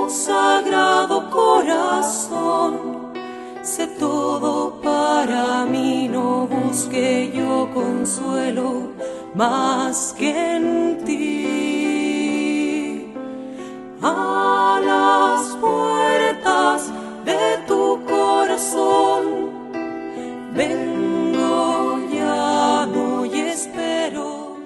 Sagrado corazón, sé todo para mí, no busque yo consuelo más que en ti. A las puertas de tu corazón vengo, llamo y espero.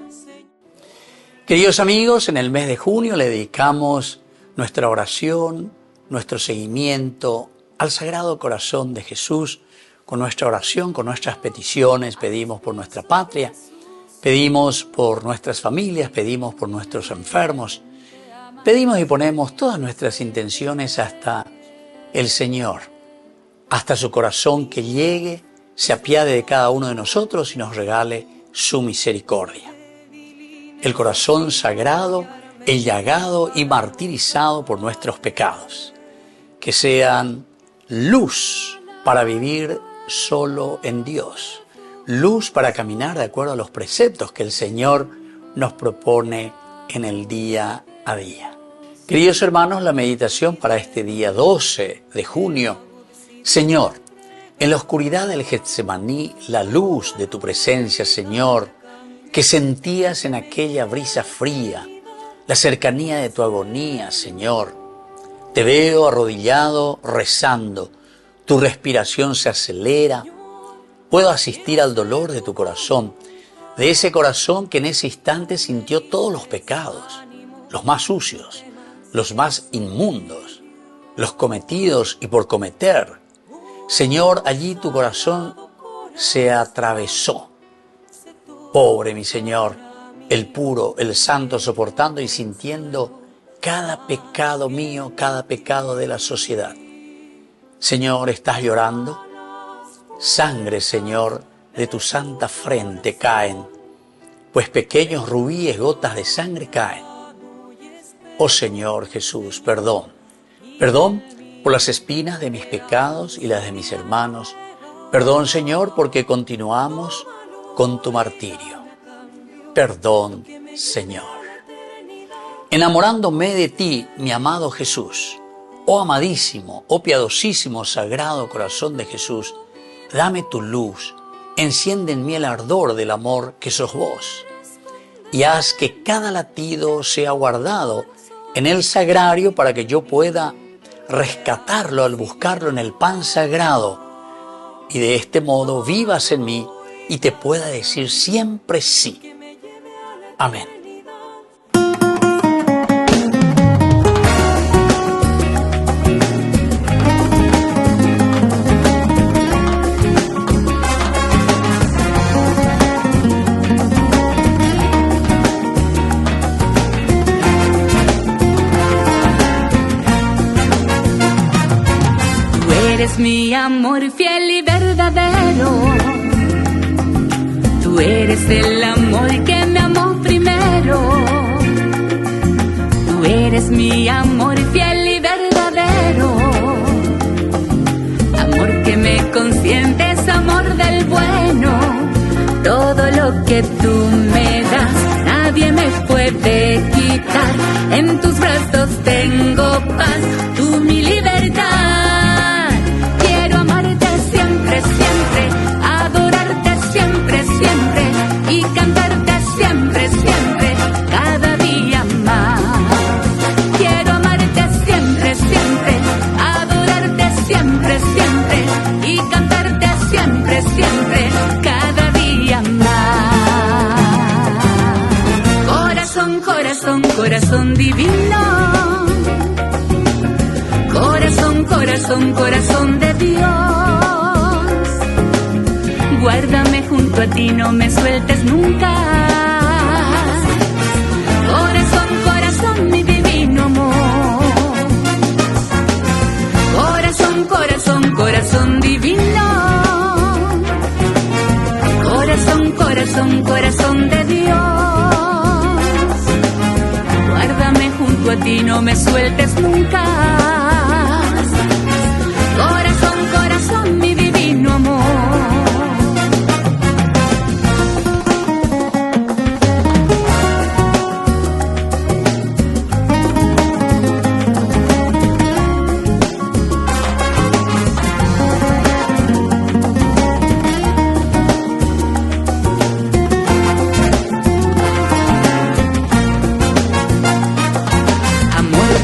Queridos amigos, en el mes de junio le dedicamos nuestra oración, nuestro seguimiento al Sagrado Corazón de Jesús. Con nuestra oración, con nuestras peticiones, pedimos por nuestra patria, pedimos por nuestras familias, pedimos por nuestros enfermos, pedimos y ponemos todas nuestras intenciones hasta el Señor, hasta su corazón, que llegue, se apiade de cada uno de nosotros y nos regale su misericordia. El corazón sagrado, el llagado y martirizado por nuestros pecados, que sean luz para vivir solo en Dios, luz para caminar de acuerdo a los preceptos que el Señor nos propone en el día a día. Queridos hermanos, la meditación para este día 12 de junio. Señor, en la oscuridad del Getsemaní, la luz de tu presencia, Señor, que sentías en aquella brisa fría, la cercanía de tu agonía, Señor. Te veo arrodillado rezando, tu respiración se acelera. Puedo asistir al dolor de tu corazón, de ese corazón que en ese instante sintió todos los pecados, los más sucios, los más inmundos, los cometidos y por cometer. Señor, allí tu corazón se atravesó. Pobre mi Señor, el puro, el santo, soportando y sintiendo cada pecado mío, cada pecado de la sociedad. Señor, ¿estás llorando? Sangre, Señor, de tu santa frente caen, pues pequeños rubíes, gotas de sangre caen. Oh Señor Jesús, perdón. Perdón por las espinas de mis pecados y las de mis hermanos. Perdón, Señor, porque continuamos con tu martirio. Perdón, Señor. Enamorándome de ti, mi amado Jesús, oh amadísimo, oh piadosísimo, sagrado corazón de Jesús, dame tu luz, enciende en mí el ardor del amor que sos vos, y haz que cada latido sea guardado en el sagrario para que yo pueda rescatarlo al buscarlo en el pan sagrado, y de este modo vivas en mí y te pueda decir siempre sí. Amén. Tú eres mi amor fiel y verdadero. Tú eres el amor que me amó primero. Tú eres mi amor fiel y verdadero. Amor que me consientes, amor del bueno. Todo lo que tú me das, nadie me puede quitar. En tus brazos tengo paz, tú mi libertad. Quiero amarte siempre, siempre, adorarte siempre, siempre, y cantarte siempre, siempre, cada día más. Quiero amarte siempre, siempre, adorarte siempre, siempre, y cantarte siempre, siempre, cada día más. Corazón, corazón, corazón divino. Corazón, corazón, corazón de Dios. Guárdame junto a ti, no me sueltes nunca. Corazón, corazón, mi divino amor. Corazón, corazón, corazón divino. Corazón, corazón, corazón de Dios. Guárdame junto a ti, no me sueltes nunca. Corazón, corazón, mi divino amor.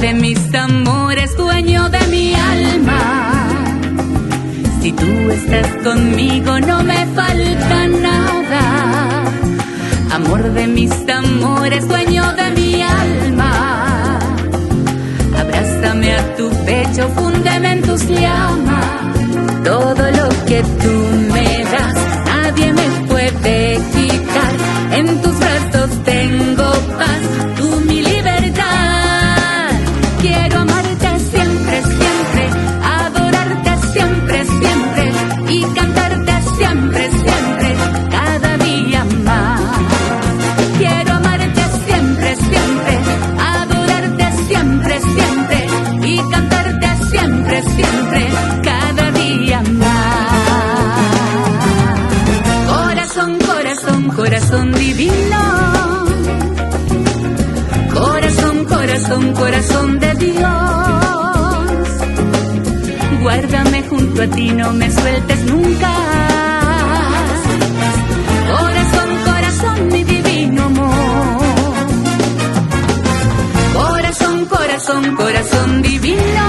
de mis amores, dueño de mi alma. Si tú estás conmigo no me falta nada. Amor de mis amores, dueño de mi alma. Abrázame a tu pecho, fúndeme en tus llamas. Todo lo que tú me das, nadie me puede quitar. En tus brazos tengo paz, tú mi libertad. Quiero amarte siempre, siempre, adorarte siempre, siempre y cantarte siempre, siempre, cada día más. Quiero amarte siempre, siempre, adorarte siempre, siempre y cantarte siempre, siempre, cada día más. Corazón, corazón, corazón divino. Corazón, corazón, corazón de Dios. Guárdame junto a ti, no me sueltes nunca. Corazón, corazón, mi divino amor. Corazón, corazón, corazón divino.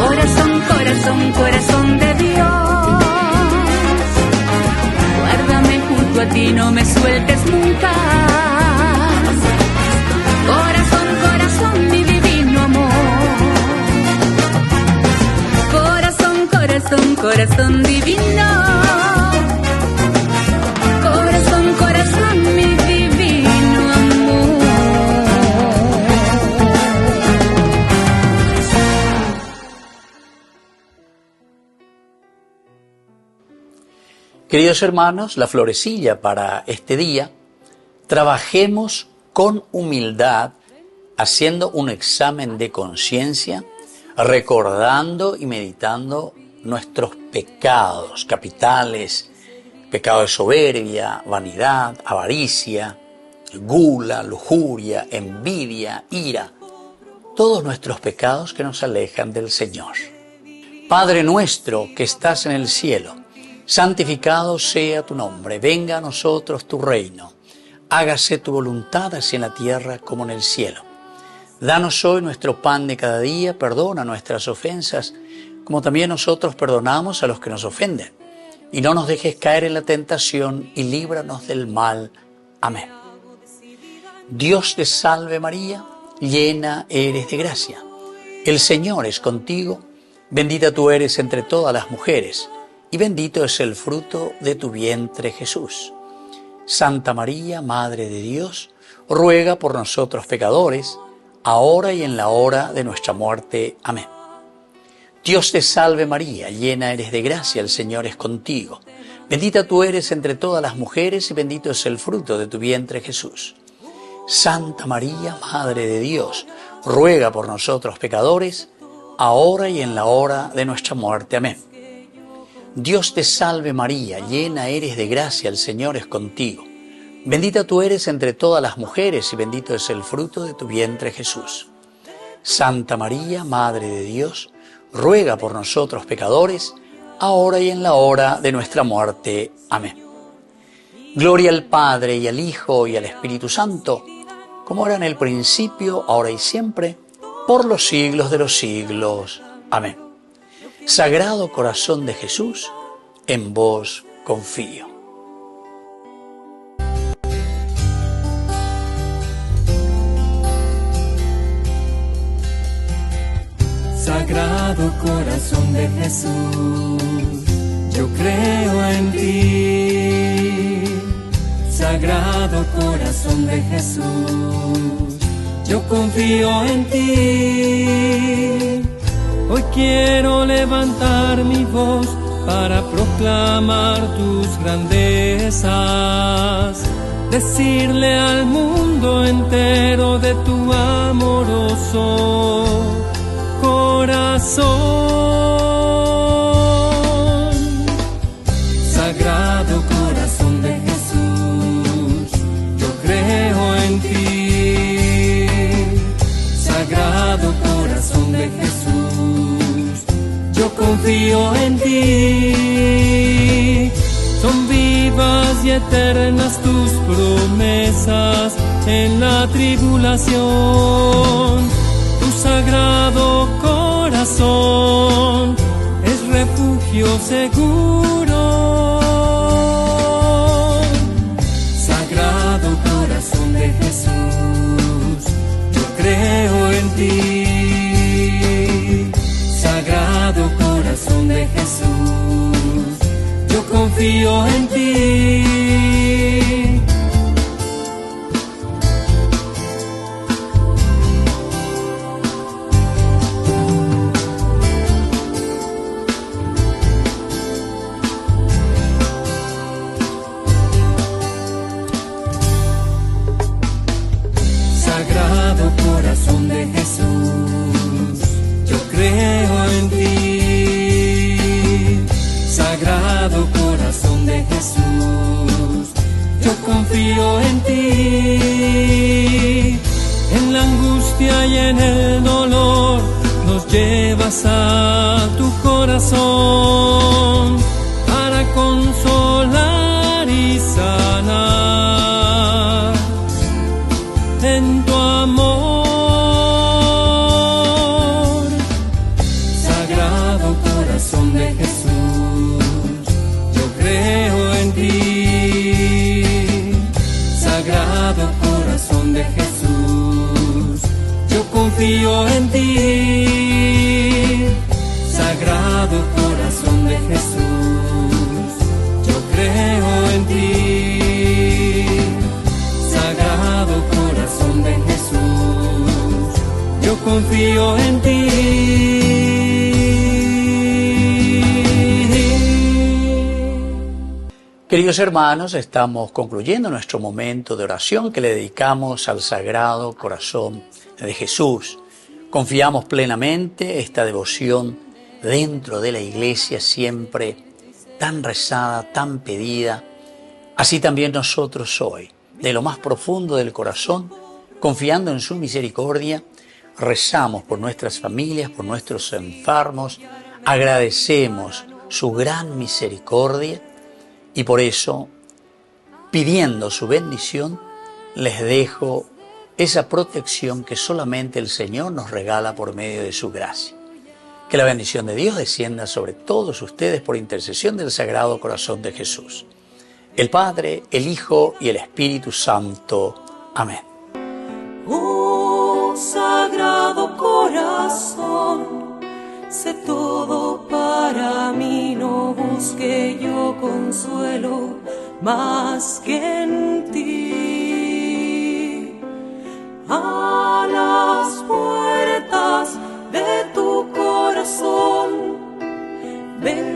Corazón, corazón, corazón de Dios. Guárdame junto a ti, no me sueltes nunca. Corazón, corazón, mi divino amor. Corazón, corazón, corazón divino. Corazón, corazón, mi divino amor. Queridos hermanos, la florecilla para este día: trabajemos con humildad, haciendo un examen de conciencia, recordando y meditando nuestros pecados capitales, pecado de soberbia, vanidad, avaricia, gula, lujuria, envidia, ira, todos nuestros pecados que nos alejan del Señor. Padre nuestro que estás en el cielo, santificado sea tu nombre, venga a nosotros tu reino, hágase tu voluntad así en la tierra como en el cielo. Danos hoy nuestro pan de cada día, perdona nuestras ofensas, como también nosotros perdonamos a los que nos ofenden. Y no nos dejes caer en la tentación y líbranos del mal. Amén. Dios te salve María, llena eres de gracia. El Señor es contigo, bendita tú eres entre todas las mujeres, y bendito es el fruto de tu vientre Jesús. Santa María, Madre de Dios, ruega por nosotros pecadores, ahora y en la hora de nuestra muerte. Amén. Dios te salve María, llena eres de gracia, el Señor es contigo. Bendita tú eres entre todas las mujeres y bendito es el fruto de tu vientre Jesús. Santa María, Madre de Dios, ruega por nosotros pecadores, ahora y en la hora de nuestra muerte. Amén. Dios te salve María, llena eres de gracia, el Señor es contigo. Bendita tú eres entre todas las mujeres y bendito es el fruto de tu vientre Jesús. Santa María, Madre de Dios, ruega por nosotros pecadores, ahora y en la hora de nuestra muerte. Amén. Gloria al Padre y al Hijo y al Espíritu Santo, como era en el principio, ahora y siempre, por los siglos de los siglos. Amén. Sagrado Corazón de Jesús, en vos confío. Sagrado Corazón de Jesús, yo creo en ti. Sagrado Corazón de Jesús, yo confío en ti. Hoy quiero levantar mi voz para proclamar tus grandezas, decirle al mundo entero de tu amoroso corazón. Sagrado Corazón de Jesús, yo creo en ti. Sagrado Corazón de Jesús, yo confío en ti. Son vivas y eternas tus promesas, en la tribulación. Tu sagrado corazón es refugio seguro. Sagrado corazón de Jesús, yo creo en ti. Sagrado corazón de Jesús, yo confío en ti. Sagrado corazón de Jesús, yo creo en ti. Sagrado corazón de Jesús, yo confío en ti. En la angustia y en el dolor nos llevas a tu corazón para consolar y sanar en tu amor. Sagrado corazón de Jesús, yo creo en ti. Sagrado corazón de Jesús, yo confío en ti. Sagrado corazón de Jesús, yo creo en ti. Sagrado corazón de Jesús, yo confío en ti. Queridos hermanos, estamos concluyendo nuestro momento de oración que le dedicamos al Sagrado Corazón de Jesús. Confiamos plenamente esta devoción dentro de la Iglesia, siempre tan rezada, tan pedida. Así también nosotros hoy, de lo más profundo del corazón, confiando en su misericordia, rezamos por nuestras familias, por nuestros enfermos, agradecemos su gran misericordia y por eso, pidiendo su bendición, les dejo esa protección que solamente el Señor nos regala por medio de su gracia. Que la bendición de Dios descienda sobre todos ustedes por intercesión del Sagrado Corazón de Jesús. El Padre, el Hijo y el Espíritu Santo. Amén. Oh, Sagrado Corazón, sé todo para mí, no busque yo consuelo más que en ti. A las puertas de tu corazón, ven